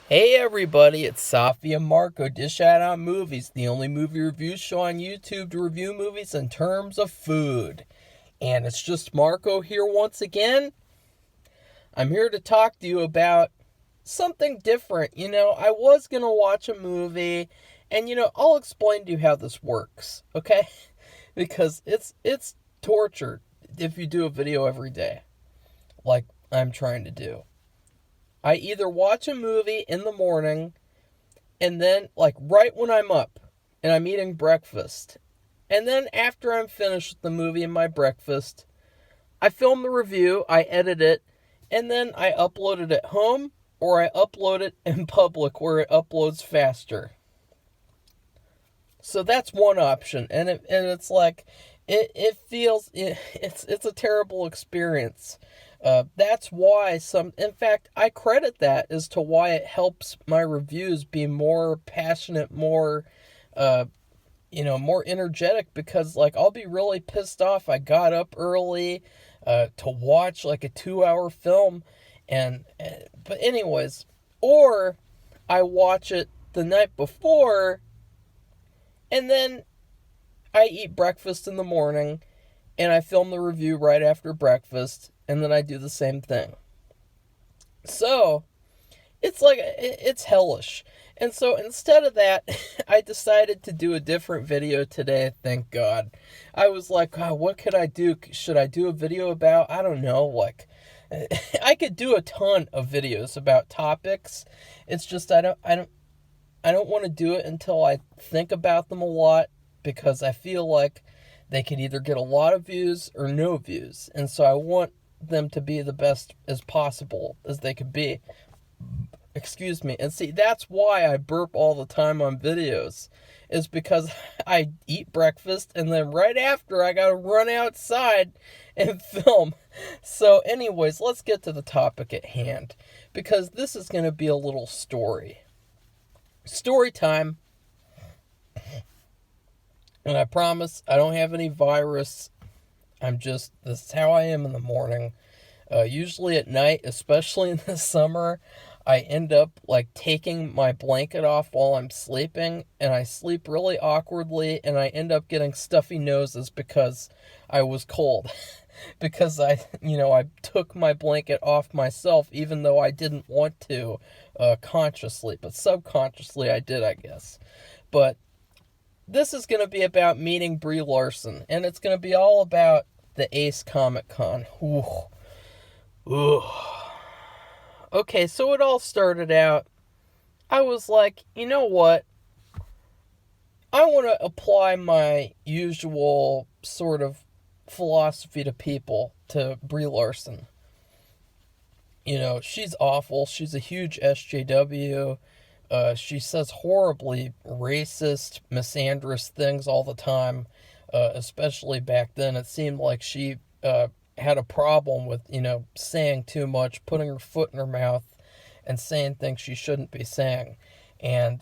Hey everybody, it's Safi and Marco, Dish Out on Movies, the only movie review show on YouTube to review movies in terms of food. And it's just Marco here once again. I'm here to talk to you about something different. I was going to watch a movie, and I'll explain to you how this works, okay? Because it's torture if you do a video every day, like I'm trying to do. I either watch a movie in the morning and then like right when I'm up and I'm eating breakfast. And then after I'm finished with the movie and my breakfast, I film the review, I edit it, and then I upload it at home or I upload it in public where it uploads faster. So that's one option, and it's like it feels it's a terrible experience. That's why in fact, I credit that as to why it helps my reviews be more passionate, more, more energetic, because like I'll be really pissed off. I got up early, to watch like a 2-hour film, but anyways, or I watch it the night before, and then I eat breakfast in the morning, and I film the review right after breakfast, and then I do the same thing. So, it's hellish. And so instead of that, I decided to do a different video today, thank God. I was like, oh, what could I do? Should I do a video about, I don't know, like, I could do a ton of videos about topics. It's just I don't want to do it until I think about them a lot, because I feel like they could either get a lot of views or no views. And so I want them to be the best as possible as they could be. Excuse me. And see, that's why I burp all the time on videos, is because I eat breakfast and then right after I gotta run outside and film. So anyways, let's get to the topic at hand, because this is going to be a little story. Story time. And I promise I don't have any virus. This is how I am in the morning. Usually at night, especially in the summer, I end up like taking my blanket off while I'm sleeping, and I sleep really awkwardly, and I end up getting stuffy noses because I was cold. Because I took my blanket off myself, even though I didn't want to, consciously, but subconsciously I did, I guess. But this is going to be about meeting Brie Larson, and it's going to be all about the Ace Comic Con. Ooh. Ooh. Okay, so it all started out, I was like, you know what? I want to apply my usual sort of philosophy to people, to Brie Larson. She's awful. She's a huge SJW. She says horribly racist, misandrous things all the time. Especially back then, it seemed like she had a problem with, saying too much, putting her foot in her mouth, and saying things she shouldn't be saying. And,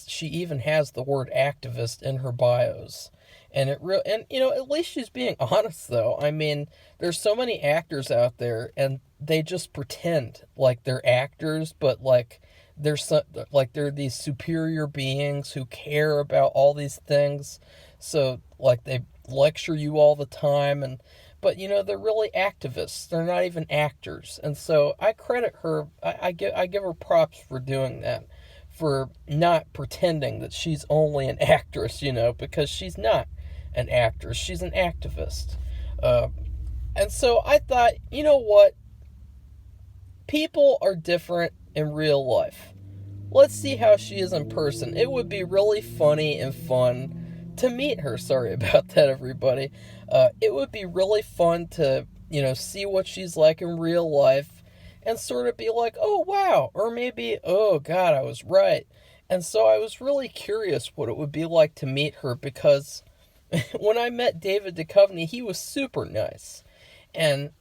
she even has the word activist in her bios. And at least she's being honest, though. I mean, there's so many actors out there, and they just pretend like they're actors, but like they're these superior beings who care about all these things. So like they lecture you all the time, but they're really activists. They're not even actors. And so I credit her. I give her props for doing that, for not pretending that she's only an actress, because she's not an actress. She's an activist. And so I thought, you know what? People are different in real life. Let's see how she is in person. It would be really funny and fun to meet her. Sorry about that, everybody. It would be really fun to, see what she's like in real life and sort of be like, oh, wow. Or maybe, oh, God, I was right. And so I was really curious what it would be like to meet her, because when I met David Duchovny, he was super nice. And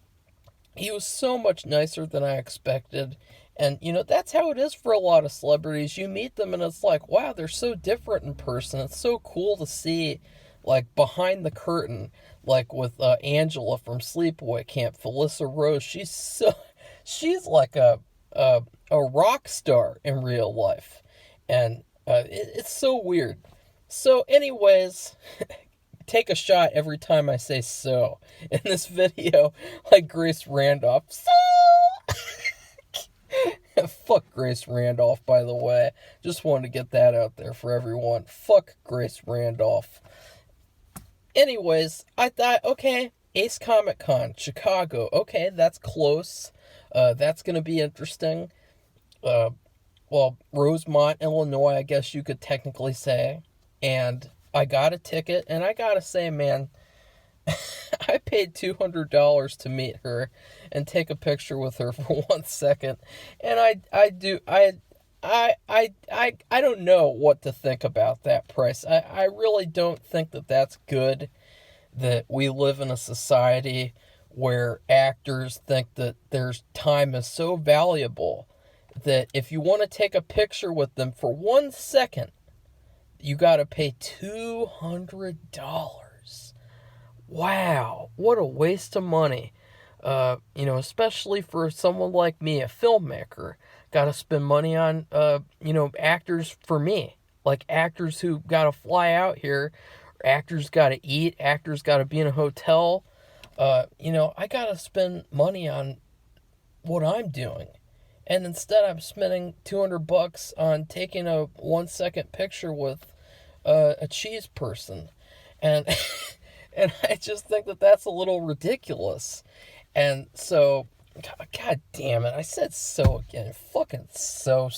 he was so much nicer than I expected. And, that's how it is for a lot of celebrities. You meet them and it's like, wow, they're so different in person. It's so cool to see, like, behind the curtain, like with Angela from Sleepaway Camp, Felissa Rose. She's like a a rock star in real life. And it's so weird. So, anyways, take a shot every time I say so in this video, like Grace Randolph. So! Fuck Grace Randolph, by the way. Just wanted to get that out there for everyone. Fuck Grace Randolph. Anyways, I thought, okay, Ace Comic Con, Chicago. Okay, that's close. That's going to be interesting. Well, Rosemont, Illinois, I guess you could technically say. And I got a ticket, and I gotta say, man, I paid $200 to meet her and take a picture with her for 1 second. And I don't know what to think about that price. I really don't think that that's good, that we live in a society where actors think that their time is so valuable that if you want to take a picture with them for 1 second, you got to pay $200. Wow, what a waste of money. Especially for someone like me, a filmmaker. Got to spend money on, actors for me. Like actors who got to fly out here. Actors got to eat. Actors got to be in a hotel. I got to spend money on what I'm doing. And instead I'm spending $200 on taking a 1 second picture with a cheese person. And and I just think that that's a little ridiculous. And so, God damn it, I said so again. Fucking so.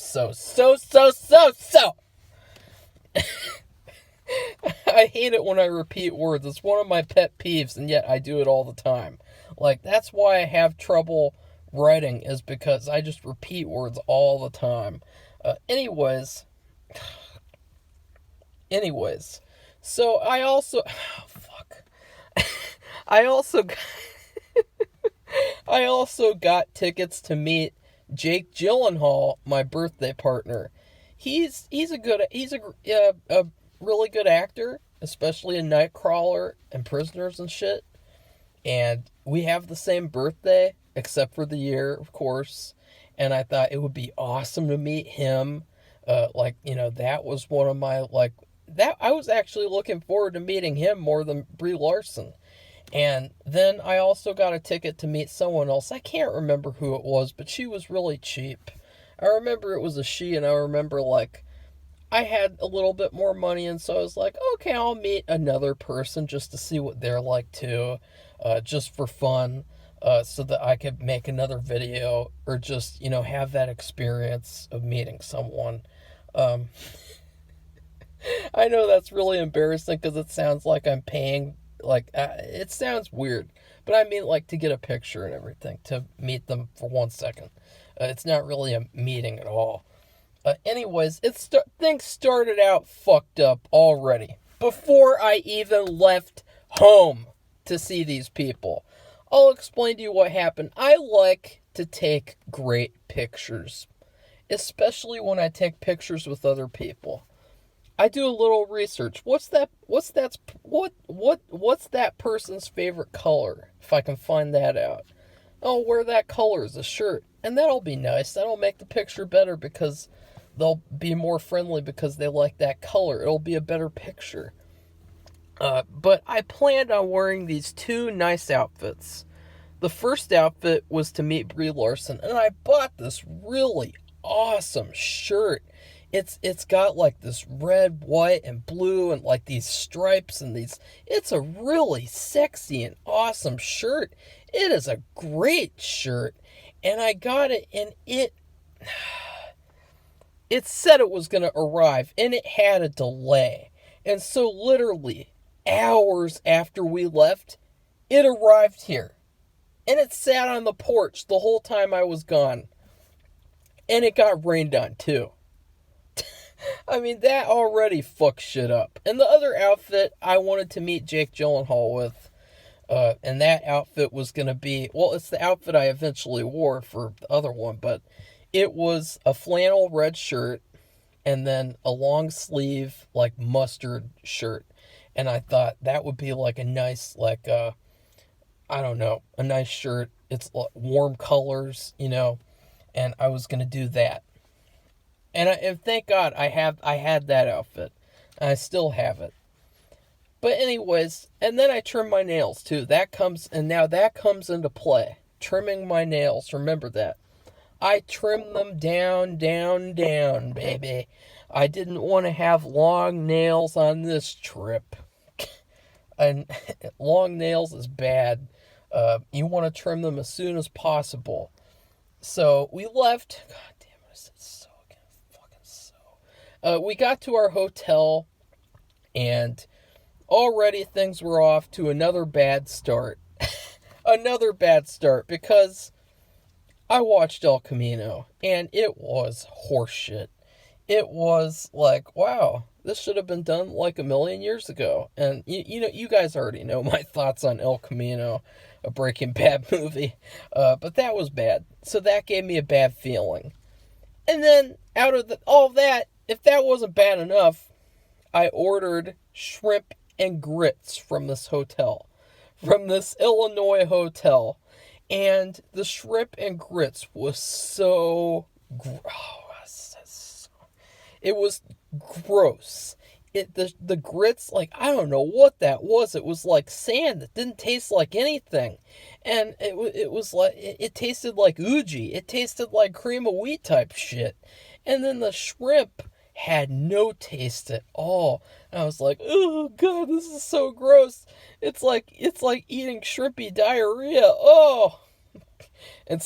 I hate it when I repeat words. It's one of my pet peeves, and yet I do it all the time. Like, that's why I have trouble writing, is because I just repeat words all the time. Anyways, so I also, I also got tickets to meet Jake Gyllenhaal, my birthday partner. He's a really good actor, especially in Nightcrawler and Prisoners and shit. And we have the same birthday, except for the year, of course. And I thought it would be awesome to meet him. That was one of my, that I was actually looking forward to meeting him more than Brie Larson. And then I also got a ticket to meet someone else. I can't remember who it was, but she was really cheap. I remember it was a she, and I remember, I had a little bit more money, and so I was like, okay, I'll meet another person just to see what they're like too, just for fun, so that I could make another video, or just, have that experience of meeting someone. I know that's really embarrassing because it sounds like I'm paying, it sounds weird, but I mean, to get a picture and everything, to meet them for 1 second. It's not really a meeting at all. Anyways, things started out fucked up already before I even left home to see these people. I'll explain to you what happened. I like to take great pictures, especially when I take pictures with other people. I do a little research. What's that person's favorite color? If I can find that out. Oh, wear that color as a shirt. And that'll be nice. That'll make the picture better because they'll be more friendly because they like that color. It'll be a better picture. But I planned on wearing these two nice outfits. The first outfit was to meet Brie Larson, and I bought this really awesome shirt. It's got this red, white, and blue, and these stripes and these. It's a really sexy and awesome shirt. It is a great shirt, and I got it, and it said it was going to arrive, and it had a delay. And so literally hours after we left, it arrived here. And it sat on the porch the whole time I was gone. And it got rained on too. I mean, that already fucks shit up. And the other outfit I wanted to meet Jake Gyllenhaal with, and that outfit was going to be, well, it's the outfit I eventually wore for the other one, but it was a flannel red shirt and then a long sleeve, mustard shirt. And I thought that would be a nice, I don't know, a nice shirt. It's warm colors, and I was going to do that. And thank God I had that outfit. I still have it. But anyways, and then I trim my nails too. Now that comes into play. Trimming my nails, remember that. I trim them down, down, down, baby. I didn't want to have long nails on this trip. And long nails is bad. You want to trim them as soon as possible. So we left. God damn it! I said so again. Fucking so. We got to our hotel, and already things were off to another bad start. Another bad start because I watched El Camino, and it was horseshit. It was like, wow, this should have been done like a million years ago. And you guys already know my thoughts on El Camino, a Breaking Bad movie. But that was bad. So that gave me a bad feeling. And then out of all that, if that wasn't bad enough, I ordered shrimp and grits from this hotel, from this Illinois hotel. And the shrimp and grits was so it was gross. The grits, like, I don't know what that was. It was like sand that didn't taste like anything. And it was like, it tasted like Uji. It tasted like cream of wheat type shit. And then the shrimp had no taste at all. And I was like, oh God, this is so gross. It's like eating shrimpy diarrhea. Oh. And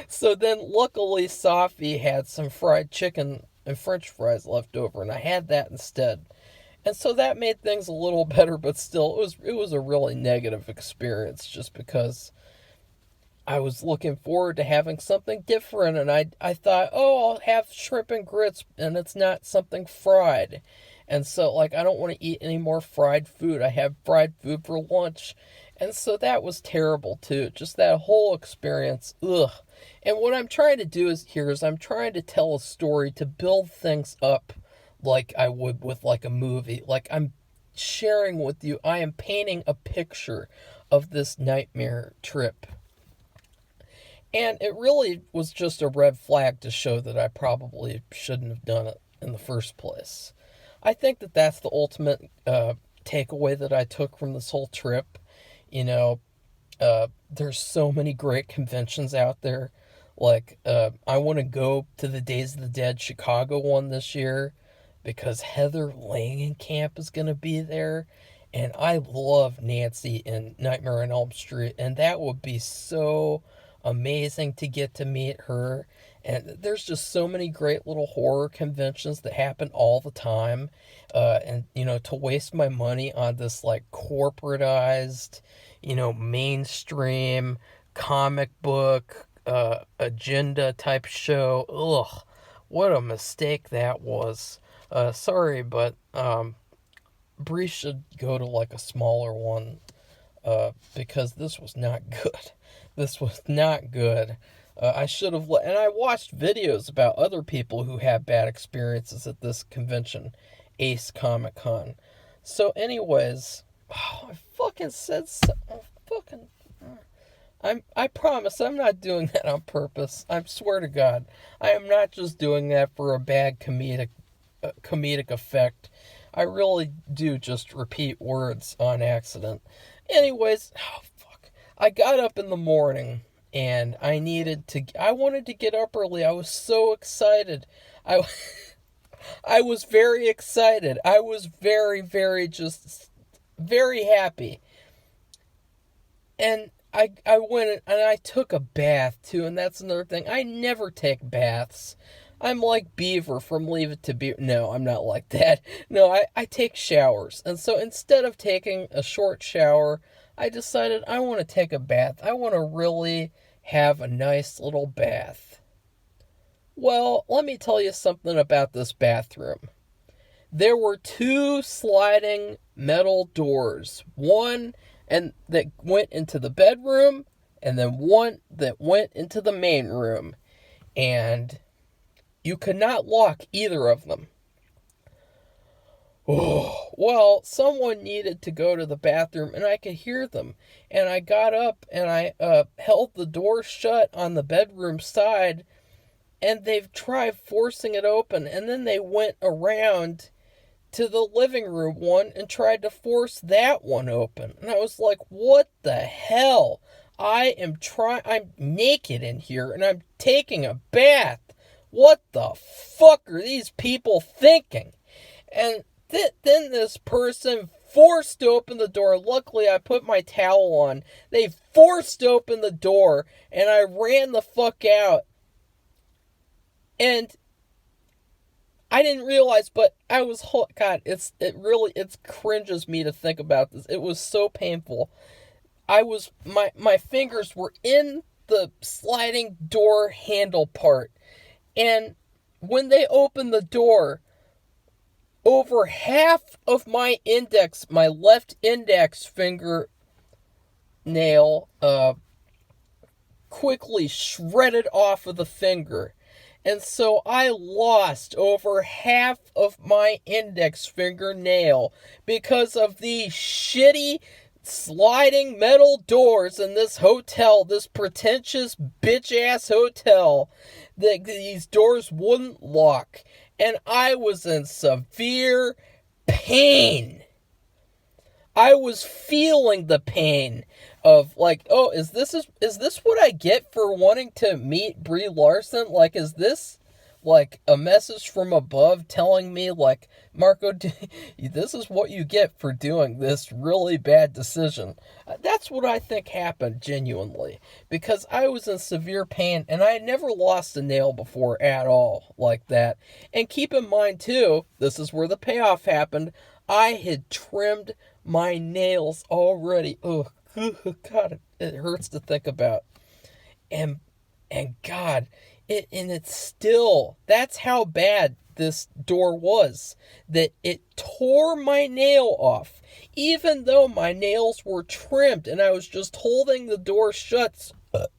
so then luckily Safi had some fried chicken and french fries left over, and I had that instead. And so that made things a little better, but still it was a really negative experience just because I was looking forward to having something different, and I thought, oh, I'll have shrimp and grits, and it's not something fried. And so, like, I don't want to eat any more fried food. I have fried food for lunch. And so that was terrible, too. Just that whole experience. Ugh. And what I'm trying to do is I'm trying to tell a story to build things up like I would with, like, a movie. Like, I'm sharing with you. I am painting a picture of this nightmare trip. And it really was just a red flag to show that I probably shouldn't have done it in the first place. I think that that's the ultimate takeaway that I took from this whole trip. You know, there's so many great conventions out there. Like, I want to go to the Days of the Dead Chicago one this year because Heather Langenkamp is going to be there. And I love Nancy in Nightmare on Elm Street. And that would be so amazing to get to meet her. And there's just so many great little horror conventions that happen all the time. And, to waste my money on this, like, corporatized, mainstream comic book agenda type show. Ugh, what a mistake that was. Sorry, but Brie should go to, like, a smaller one because this was not good. This was not good. I should have and I watched videos about other people who had bad experiences at this convention, Ace Comic Con. So anyways, I fucking said so. I promise I'm not doing that on purpose. I swear to God. I am not just doing that for a bad comedic effect. I really do just repeat words on accident. Anyways, I got up in the morning and I wanted to get up early. I was so excited. I was very excited. I was very, very, just very happy. And I went and I took a bath too, and that's another thing. I never take baths. I'm like Beaver from Leave It to Beaver. No, I'm not like that. No, I take showers. And so instead of taking a short shower, I decided I want to take a bath. I want to really have a nice little bath. Well, let me tell you something about this bathroom. There were 2 sliding metal doors. One that went into the bedroom, and then one that went into the main room. And you could not lock either of them. Oh, well, someone needed to go to the bathroom, and I could hear them. And I got up, and I held the door shut on the bedroom side, and they've tried forcing it open, and then they went around to the living room one and tried to force that one open. And I was like, what the hell? I'm naked in here and I'm taking a bath. What the fuck are these people thinking? And then this person forced open the door. Luckily, I put my towel on. They forced open the door and I ran the fuck out. And I didn't realize, but I was, God, it cringes me to think about this. It was so painful. My fingers were in the sliding door handle part. And when they opened the door, over half of my left index finger nail, quickly shredded off of the finger. And so I lost over half of my index fingernail because of these shitty sliding metal doors in this hotel, this pretentious bitch-ass hotel. These doors wouldn't lock. And I was in severe pain. I was feeling the pain of like, oh, is this what I get for wanting to meet Brie Larson? Like, is this like a message from above telling me like, Marco, this is what you get for doing this really bad decision? That's what I think happened, genuinely, because I was in severe pain and I had never lost a nail before at all like that. And keep in mind too, this is where the payoff happened. I had trimmed my nails already. Oh, God, it hurts to think about. And God, it's still, that's how bad this door was, that it tore my nail off, even though my nails were trimmed and I was just holding the door shut.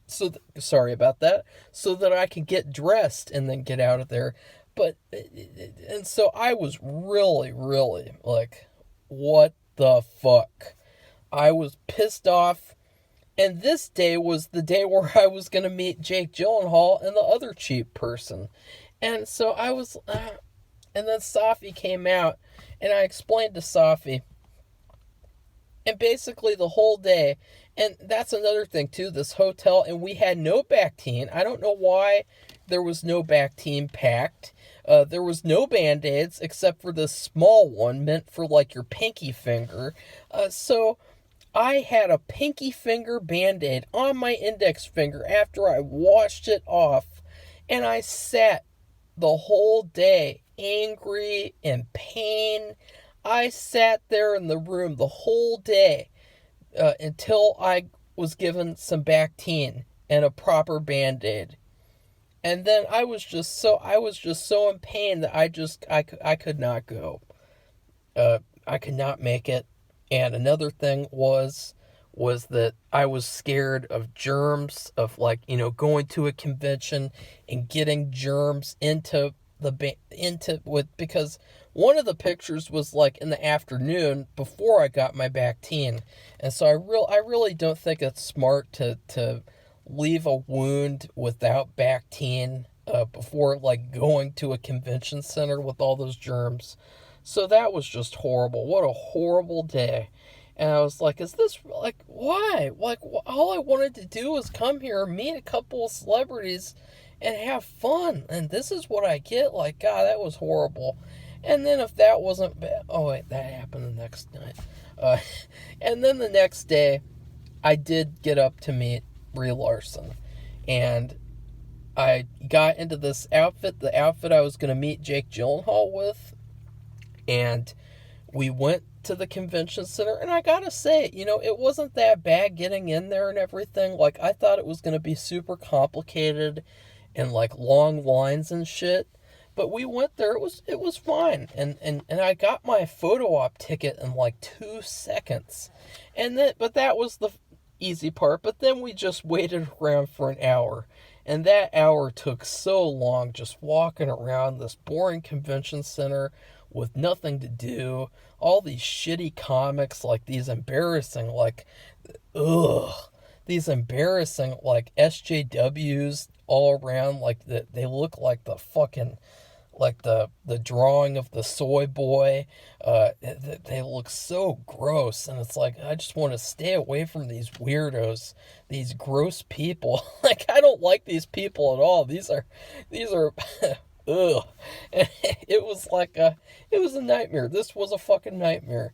Sorry about that, so that I could get dressed and then get out of there. But, and so I was really, really like, what the fuck? I was pissed off. And this day was the day where I was going to meet Jake Gyllenhaal and the other cheap person. And so I was, and then Safi came out, and I explained to Safi. And basically the whole day, and that's another thing too, this hotel, and we had no Bactine. I don't know why there was no Bactine packed. There was no Band-Aids except for this small one meant for like your pinky finger. So I had a pinky finger Band-Aid on my index finger after I washed it off. And I sat the whole day angry and pain. I sat there in the room the whole day until I was given some Bactine and a proper Band-Aid. And then I was just so in pain that I could not go. I could not make it. And another thing was that I was scared of germs, of like, going to a convention and getting germs because one of the pictures was like in the afternoon before I got my Bactine. And so I really don't think it's smart to leave a wound without Bactine before like going to a convention center with all those germs. So that was just horrible. What a horrible day. And I was like, is this, like, why? Like, all I wanted to do was come here, meet a couple of celebrities, and have fun. And this is what I get? Like, God, that was horrible. And then if that wasn't bad, oh wait, that happened the next night. And then the next day, I did get up to meet Brie Larson. And I got into this outfit, the outfit I was going to meet Jake Gyllenhaal with. And we went to the convention center, and I gotta say, it wasn't that bad getting in there and everything. Like, I thought it was gonna be super complicated and like long lines and shit. But we went there, it was fine. And I got my photo op ticket in like 2 seconds. But that was the easy part. But then we just waited around for an hour. And that hour took so long, just walking around this boring convention center with nothing to do. All these shitty comics, like these embarrassing, like SJWs all around, like they look like the fucking, like the drawing of the soy boy. They look so gross, and it's like I just want to stay away from these weirdos, these gross people. Like I don't like these people at all. These are ugh. And it was a nightmare. This was a fucking nightmare.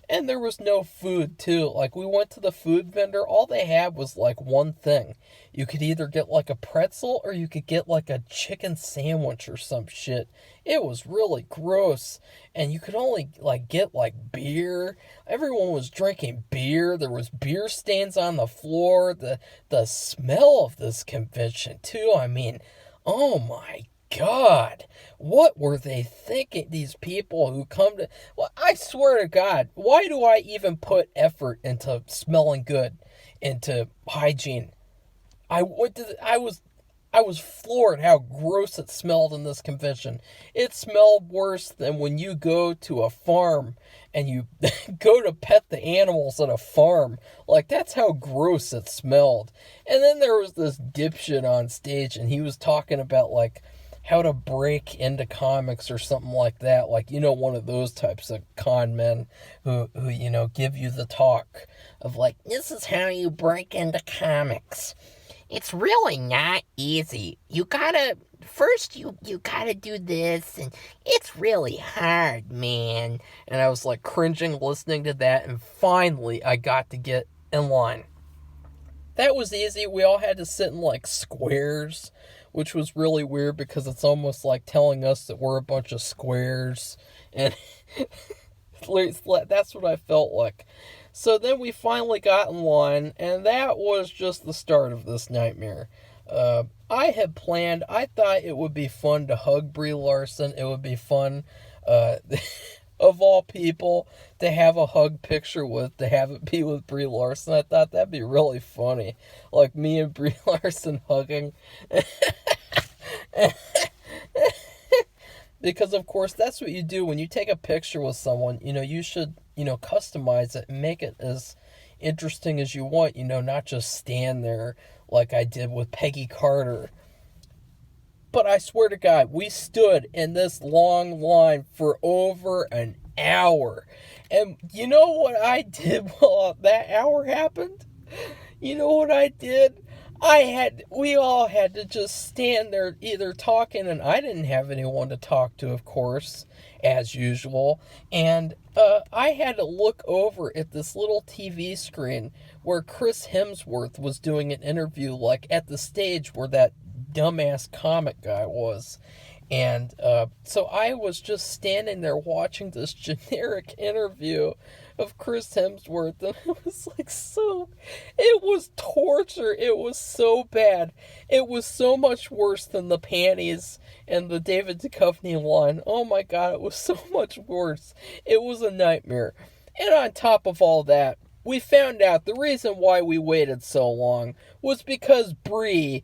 And there was no food, too. Like, we went to the food vendor. All they had was, like, one thing. You could either get, like, a pretzel or you could get, like, a chicken sandwich or some shit. It was really gross. And you could only, like, get, like, beer. Everyone was drinking beer. There was beer stains on the floor. The smell of this convention, too. I mean, oh my God, what were they thinking? These people who come to, well, I swear to God, why do I even put effort into smelling good, into hygiene? I was floored how gross it smelled in this convention. It smelled worse than when you go to a farm and you go to pet the animals at a farm. Like, that's how gross it smelled. And then there was this dipshit on stage, and he was talking about, like, how to break into comics or something like that. Like, you know, one of those types of con men who you know, give you the talk of like, this is how you break into comics. It's really not easy. You gotta, first you gotta do this, and it's really hard, man. And I was like cringing listening to that, and finally I got to get in line. That was easy. We all had to sit in like squares, which was really weird because it's almost like telling us that we're a bunch of squares. And that's what I felt like. So then we finally got in line, and that was just the start of this nightmare. I had planned, I thought it would be fun to hug Brie Larson. It would be fun, of all people, to have a hug picture with, to have it be with Brie Larson. I thought that'd be really funny. Like me and Brie Larson hugging. Because, of course, that's what you do when you take a picture with someone. You know, you should, you know, customize it and make it as interesting as you want. You know, not just stand there like I did with Peggy Carter. But I swear to God, we stood in this long line for over an hour. And you know what I did while that hour happened? You know what I did? We all had to just stand there either talking, and I didn't have anyone to talk to, of course, as usual. And I had to look over at this little TV screen where Chris Hemsworth was doing an interview, like at the stage where that dumbass comic guy was. And so I was just standing there watching this generic interview of Chris Hemsworth, and it was like it was torture. It was so bad. It was so much worse than the panties and the David Duchovny line. Oh my God, it was so much worse. It was a nightmare. And on top of all that, we found out the reason why we waited so long was because Brie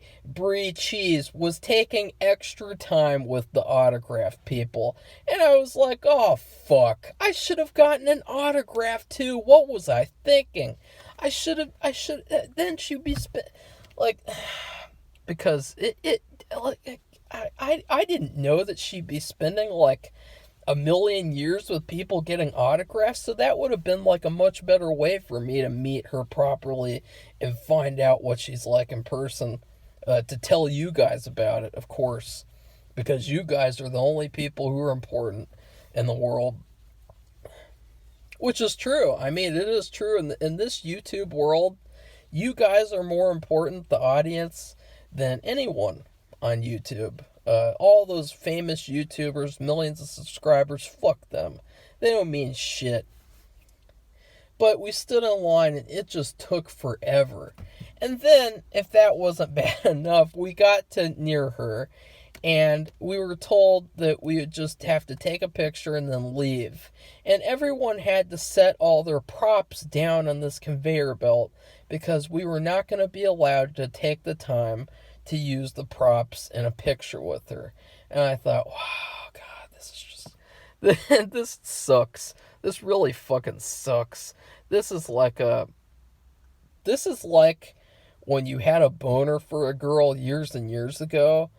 Cheese was taking extra time with the autograph people. And I was like, oh fuck, I should have gotten an autograph too. What was I thinking? Then she'd be, like, because I didn't know that she'd be spending like a million years with people getting autographs, so that would have been like a much better way for me to meet her properly and find out what she's like in person, to tell you guys about it, of course, because you guys are the only people who are important in the world. Which is true. I mean, it is true. In this YouTube world, you guys are more important, the audience, than anyone on YouTube. All those famous YouTubers, millions of subscribers, fuck them. They don't mean shit. But we stood in line and it just took forever. And then, if that wasn't bad enough, we got to near her and we were told that we would just have to take a picture and then leave. And everyone had to set all their props down on this conveyor belt because we were not going to be allowed to take the time to use the props in a picture with her. And I thought, wow, God, this is just, this sucks. This really fucking sucks. This is like when you had a boner for a girl years and years ago,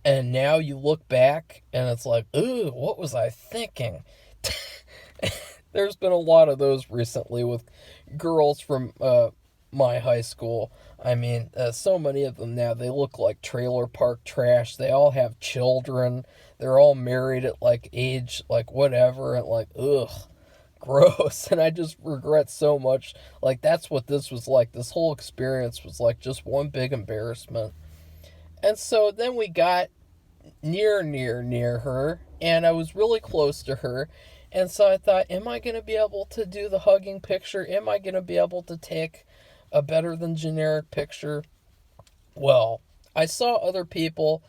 and now you look back and it's like, ooh, what was I thinking? There's been a lot of those recently with girls from my high school. I mean, so many of them now, they look like trailer park trash. They all have children. They're all married at like age, like whatever, and like, ugh, gross. And I just regret so much. Like, that's what this was like. This whole experience was like just one big embarrassment. And so then we got near her, and I was really close to her. And so I thought, am I going to be able to do the hugging picture? Am I going to be able to take a better than generic picture? Well, I saw other people.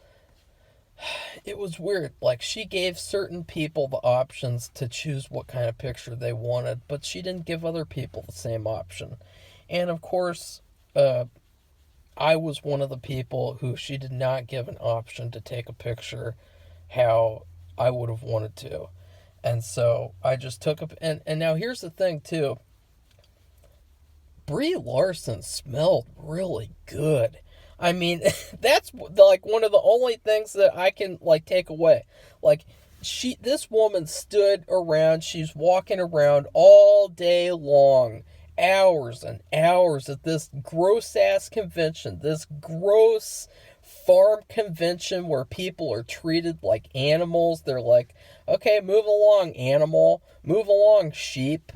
It was weird. Like, she gave certain people the options to choose what kind of picture they wanted, but she didn't give other people the same option. And of course, I was one of the people who she did not give an option to take a picture how I would have wanted to. And so I just took up, and now here's the thing too. Brie Larson smelled really good. I mean, that's like one of the only things that I can like take away. Like, this woman stood around, she's walking around all day long, hours and hours at this gross ass convention, this gross farm convention where people are treated like animals. They're like, okay, move along, animal, move along, sheep.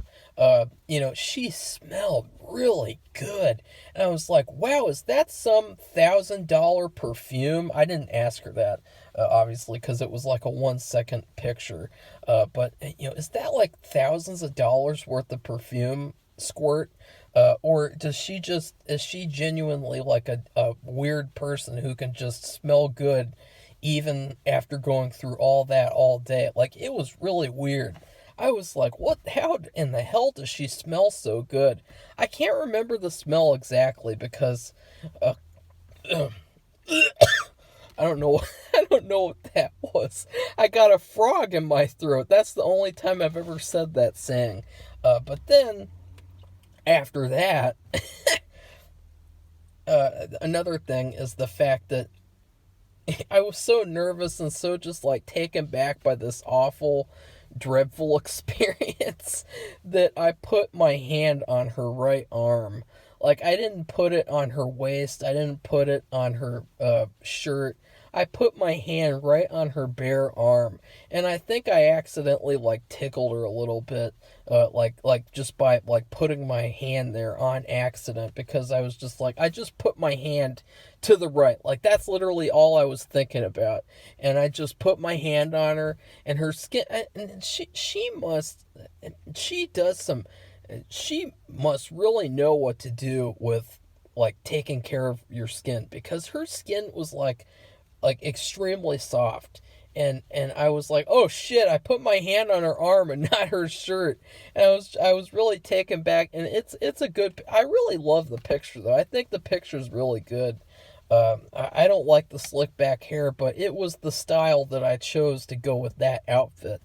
She smelled really good. And I was like, wow, is that some $1,000 perfume? I didn't ask her that, obviously, because it was like a 1 second picture. But, is that like thousands of dollars worth of perfume squirt? Or is she genuinely like a weird person who can just smell good even after going through all that all day? Like, it was really weird. I was like, how in the hell does she smell so good? I can't remember the smell exactly because, I don't know, I don't know what that was. I got a frog in my throat. That's the only time I've ever said that saying. But then, after that, another thing is the fact that I was so nervous and so just like taken back by this awful, dreadful experience that I put my hand on her right arm. Like, I didn't put it on her waist. I didn't put it on her shirt. I put my hand right on her bare arm, and I think I accidentally like tickled her a little bit, like just by like putting my hand there on accident, because I was just like, I just put my hand to the right, like that's literally all I was thinking about, and I just put my hand on her, and her skin, and she must really know what to do with like taking care of your skin, because her skin was like extremely soft, and I was like, oh shit, I put my hand on her arm and not her shirt, and I was really taken back. And it's a good, I really love the picture though. I think the picture's really good. I don't like the slick back hair, but it was the style that I chose to go with that outfit,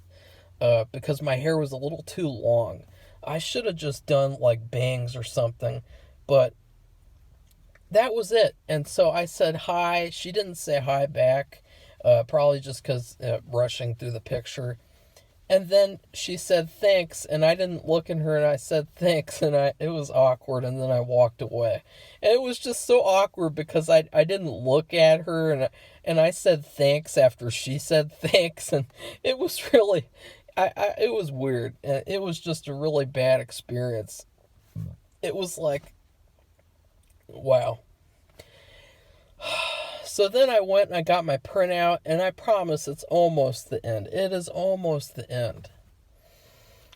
because my hair was a little too long. I should have just done like bangs or something, but that was it. And so I said hi. She didn't say hi back, probably just because rushing through the picture. And then she said thanks, and I didn't look at her, and I said thanks, and it was awkward, and then I walked away. And it was just so awkward because I didn't look at her, and I said thanks after she said thanks, and it was really, it was weird. It was just a really bad experience. It was like, wow. So then I went and I got my printout, and I promise it's almost the end. It is almost the end.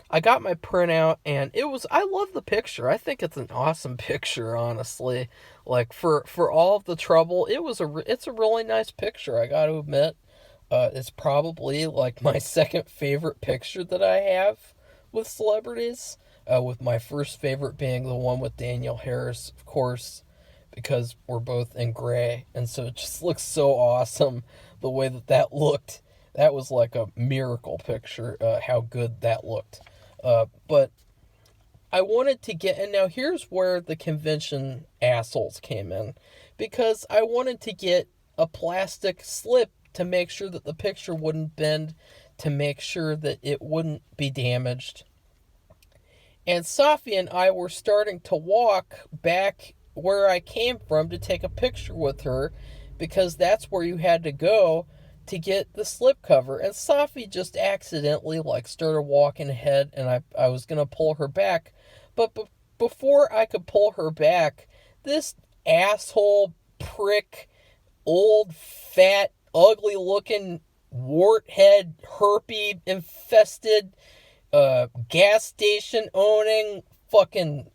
I got my printout, and I love the picture. I think it's an awesome picture, honestly. Like, for all of the trouble, it's a really nice picture, I gotta admit. It's probably like my second favorite picture that I have with celebrities, with my first favorite being the one with Danielle Harris, of course, because we're both in gray, and so it just looks so awesome the way that looked. That was like a miracle picture, how good that looked. But I wanted to get, and now here's where the convention assholes came in, because I wanted to get a plastic slip to make sure that the picture wouldn't bend, to make sure that it wouldn't be damaged. And Safi and I were starting to walk back where I came from to take a picture with her, because that's where you had to go to get the slipcover. And Safi just accidentally started walking ahead, and I was gonna pull her back, but before I could pull her back, this asshole prick, old, fat, ugly looking, wart head, herpy infested, gas station owning, fucking,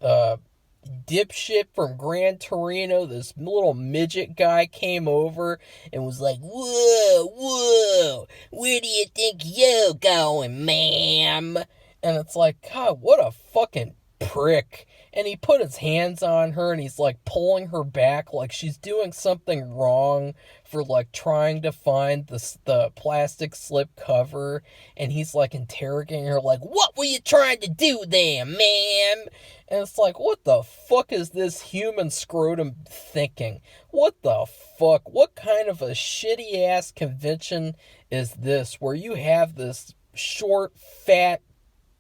dipshit from Gran Torino, this little midget guy, came over and was like, whoa, where do you think you're going, ma'am? And it's like, God, what a fucking prick. And he put his hands on her, and he's pulling her back like she's doing something wrong for trying to find the plastic slip cover. And he's interrogating her what were you trying to do there, ma'am? And it's what the fuck is this human scrotum thinking? What the fuck? What kind of a shitty ass convention is this, where you have this short, fat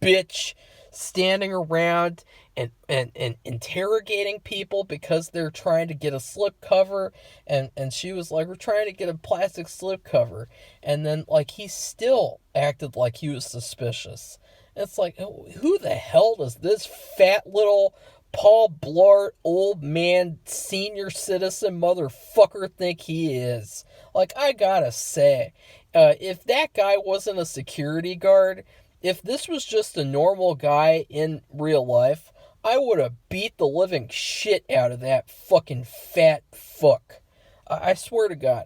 bitch standing around and interrogating people because they're trying to get a slip cover, and she was we're trying to get a plastic slip cover, and then he still acted like he was suspicious. It's who the hell does this fat little Paul Blart old man senior citizen motherfucker think he is? I gotta say, if that guy wasn't a security guard, if this was just a normal guy in real life, I would have beat the living shit out of that fucking fat fuck. I swear to God,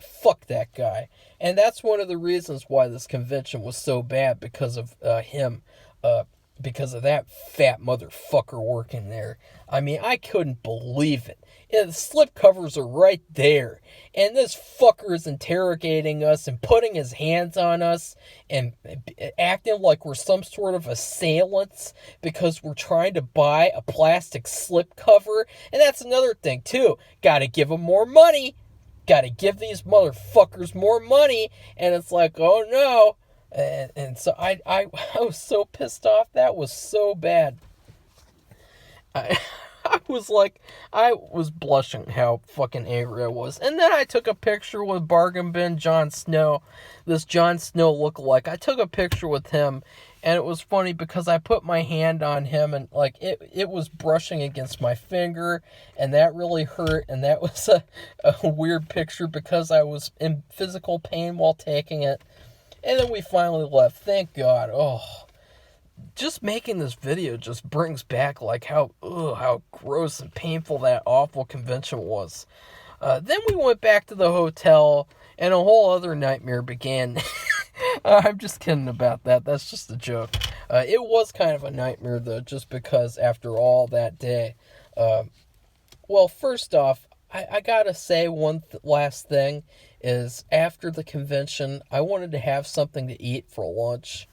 fuck that guy. And that's one of the reasons why this convention was so bad, because of him. Because of that fat motherfucker working there. I mean, I couldn't believe it. The slip covers are right there, and this fucker is interrogating us and putting his hands on us and acting like we're some sort of assailants because we're trying to buy a plastic slip cover. And that's another thing too. Gotta give them more money. Gotta give these motherfuckers more money. And it's oh no. And so I was so pissed off. That was so bad. I was blushing how fucking angry I was. And then I took a picture with Bargain Bin Jon Snow, this Jon Snow lookalike. I took a picture with him, and it was funny because I put my hand on him, and it was brushing against my finger, and that really hurt. And that was a weird picture because I was in physical pain while taking it. And then we finally left. Thank God. Oh, just making this video just brings back how gross and painful that awful convention was. Then we went back to the hotel, and a whole other nightmare began. I'm just kidding about that. That's just a joke. It was kind of a nightmare, though, just because after all that day. Well, first off, I gotta say one last thing is, after the convention, I wanted to have something to eat for lunch,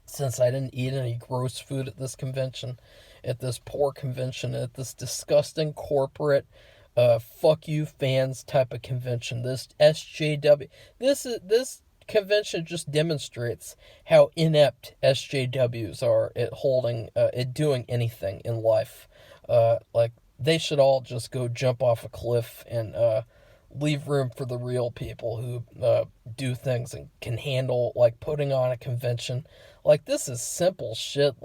since I didn't eat any gross food at this convention, at this poor convention, at this disgusting corporate, fuck you fans type of convention. This SJW, this convention just demonstrates how inept SJWs are at at doing anything in life. They should all just go jump off a cliff and leave room for the real people who do things and can handle putting on a convention. This is simple shit.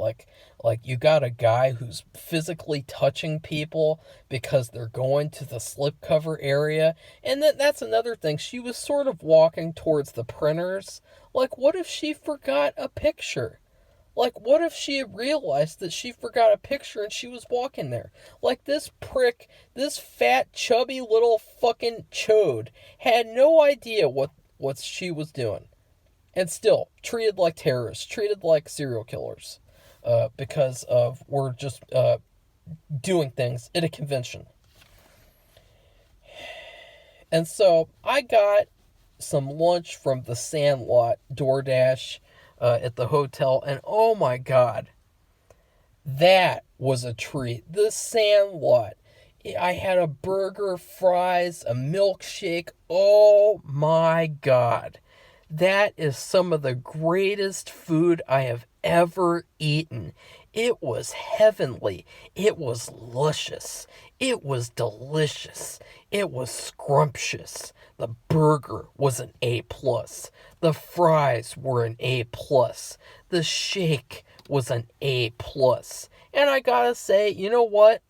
You got a guy who's physically touching people because they're going to the slipcover area. And that's another thing. She was sort of walking towards the printers. What if she forgot a picture? What if she had realized that she forgot a picture and she was walking there? This prick, this fat, chubby little fucking chode had no idea what she was doing. And still, treated like terrorists, treated like serial killers. Because we're just doing things at a convention. And so, I got some lunch from the Sandlot DoorDash at the hotel, and oh my God, That was a treat. The Sandlot. I had a burger, fries, a milkshake. Oh my God. That is some of the greatest food I have ever eaten. It was heavenly. It was luscious. It was delicious. It was scrumptious. The burger was an A plus. The fries were an A plus. The shake was an A plus. And I gotta say, you know what?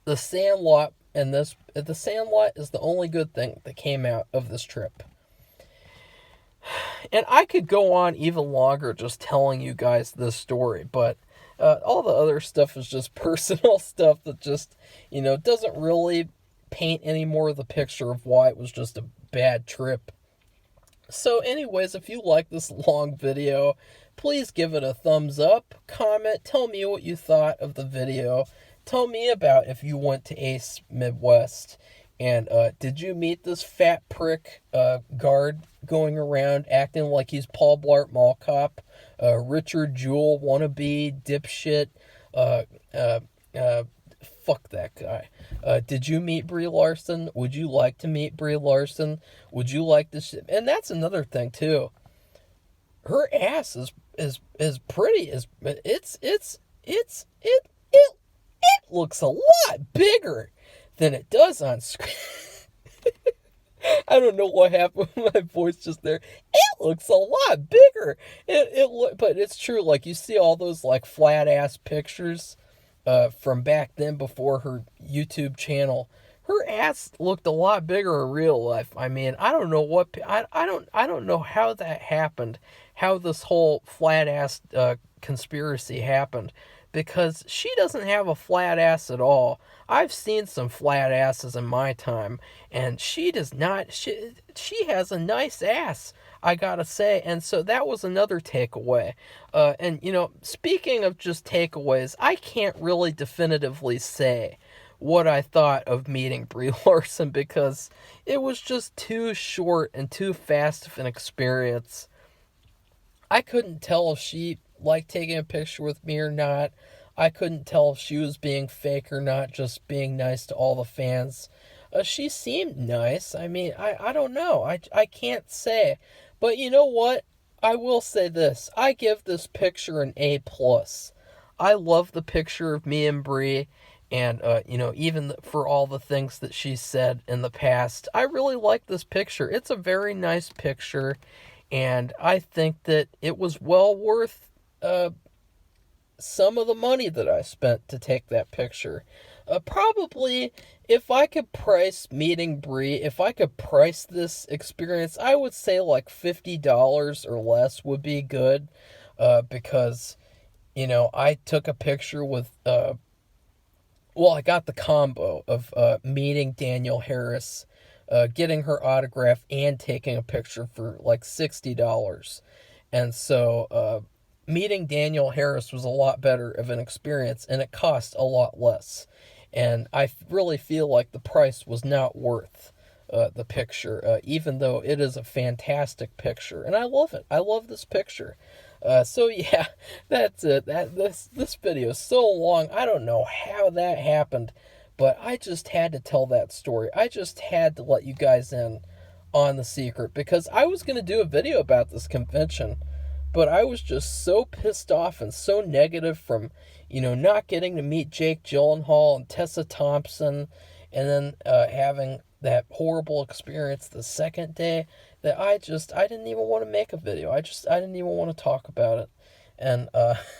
The Sandlot the Sandlot is the only good thing that came out of this trip. And I could go on even longer just telling you guys this story, but all the other stuff is just personal stuff that just, doesn't really paint any more of the picture of why it was just a bad trip. So anyways, if you like this long video, please give it a thumbs up, comment, tell me what you thought of the video. Tell me about if you went to Ace Midwest. And did you meet this fat prick guard going around acting like he's Paul Blart Mall Cop, Richard Jewell wannabe dipshit? Fuck that guy. Did you meet Brie Larson? Would you like to meet Brie Larson? Would you like this? And that's another thing too. Her ass is pretty. It looks a lot bigger than it does on screen. I don't know what happened with my voice just there. It looks a lot bigger. But it's true. Like, you see all those like flat ass pictures from back then before her YouTube channel. Her ass looked a lot bigger in real life. I mean, I don't know what I don't know how that happened. How this whole flat ass conspiracy happened. Because she doesn't have a flat ass at all. I've seen some flat asses in my time, and she does not. She has a nice ass, I gotta say. And so that was another takeaway. And speaking of just takeaways, I can't really definitively say what I thought of meeting Brie Larson because it was just too short and too fast of an experience. I couldn't tell if she liked taking a picture with me or not. I couldn't tell if she was being fake or not, just being nice to all the fans. She seemed nice. I mean, I don't know. I can't say. But you know what? I will say this. I give this picture an A+. I love the picture of me and Brie. And, even for all the things that she said in the past, I really like this picture. It's a very nice picture. And I think that it was well worth some of the money that I spent to take that picture. Probably, if I could price meeting Brie, if I could price this experience, I would say like $50 or less would be good. Because, I took a picture with, I got the combo of meeting Danielle Harris, getting her autograph, and taking a picture for like $60. And so meeting Danielle Harris was a lot better of an experience, and it cost a lot less. And I really feel like the price was not worth the picture, even though it is a fantastic picture. And I love it. I love this picture. So yeah, that's it. This video is so long. I don't know how that happened, but I just had to tell that story. I just had to let you guys in on the secret because I was going to do a video about this convention, but I was just so pissed off and so negative from, not getting to meet Jake Gyllenhaal and Tessa Thompson, and then having that horrible experience the second day, that I didn't even want to make a video. I didn't even want to talk about it. And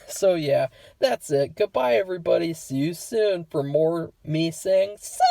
so yeah, that's it. Goodbye, everybody. See you soon for more me saying so.